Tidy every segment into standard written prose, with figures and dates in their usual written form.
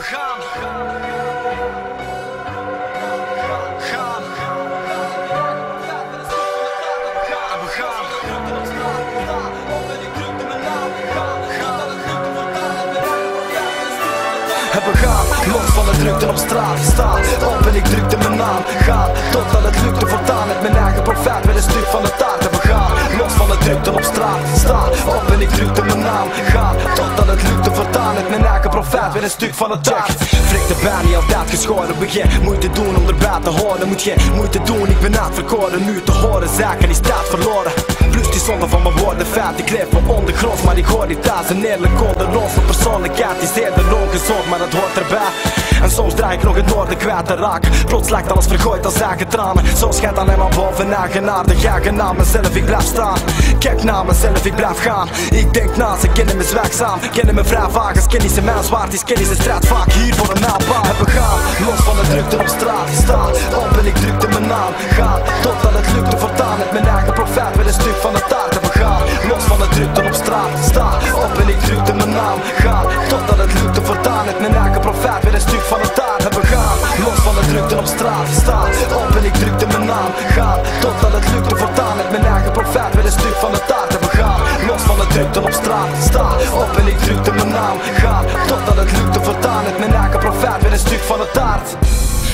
gaan. En we gaan, los van de drukte op straat. Sta op en ik drukte mijn naam. Ga, totdat het lukte voortaan. Met mijn eigen profijt met een stuk van de taart. En we gaan, los van de drukte op straat. Sta op en ik drukte mijn naam. Ga, totdat het lukte voortaan. Met mijn eigen profijt met een stuk van de taart. Frik de baan niet altijd geschoren. Moet je moeite doen om erbij te horen. Moet je moeite doen, ik ben uitverkoren. Nu te horen, zaken is tijd verloren. Plus die zonde van mijn woorden, feit. Ik leef me ondergronds, maar ik hoor niet thuis. Een eerlijk onderloos van persoonlijkheid is eerder ongezond, maar dat hoort erbij. En soms draai ik nog het noorden kwijt te raken. Plots lijkt alles vergooid als eigen tranen. Zo schijnt alleen maar boven eigenaardig. Eigen naar mezelf, ik blijf staan. Kijk naar mezelf, ik blijf gaan. Ik denk na, ze kennen me zwijgzaam. Kennen me vrij vaag, als kennis in mijn zwaard is. Kennis in strijd vaak hier voor een mijlpaal. En we gaan, los van de drukte op straat. Sta op en ik drukte mijn naam. Ga, totdat het lukte voortaan. Met mijn eigen profijt met een stuk van de taart. En we gaan, los van de drukte op straat. Sta op en ik drukte mijn naam. Ga, totdat het lukte voortaan. Met mijn eigen profijt met een stuk van de taart. En we gaan, los van de drukte op straat. Sta op en ik drukte mijn naam. Ga, totdat het lukte voortaan. Met mijn eigen profijt met een stuk van de taart. En we gaan, los van de drukte op straat. Sta op en ik drukte mijn naam. Ga, totdat het lukte voortaan. Met mijn eigen profijt met een stuk van de taart.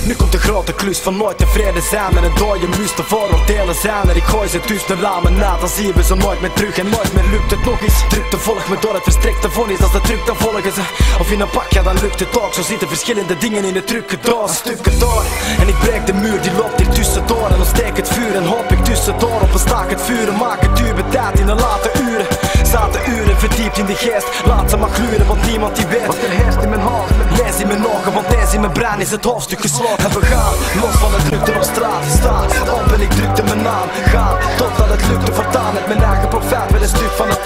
Nu komt de grote klus van nooit tevreden zijn. Met een dode muus te vooroordelen zijn. En ik gooi ze tussen de ramen na. Dan zien we ze nooit meer terug en nooit meer lukt het nog eens. Drukte volgt me door het verstrekte vonnis. Als de druk dan volgen ze. Of in een pak, ja dan lukt het ook. Zo zitten verschillende dingen in de drukke doos. Stukken door. En ik breek de muur, die loopt hier tussendoor. En dan steek het vuur en hoop ik tussendoor. Op een staak het vuur en maak het duur tijd in de late uren. Zaten uren verdiept in de geest. Laat ze maar gluren, want niemand die weet wat er heerst in mijn hoofd. Lees in mijn ogen, want deze in mijn brein is het hoofdstuk gesloten. En we gaan, los van de drukte op straat. Sta op en ik drukte mijn naam. Ga, totdat het lukte voortaan. Met mijn eigen profijt met een stuk van de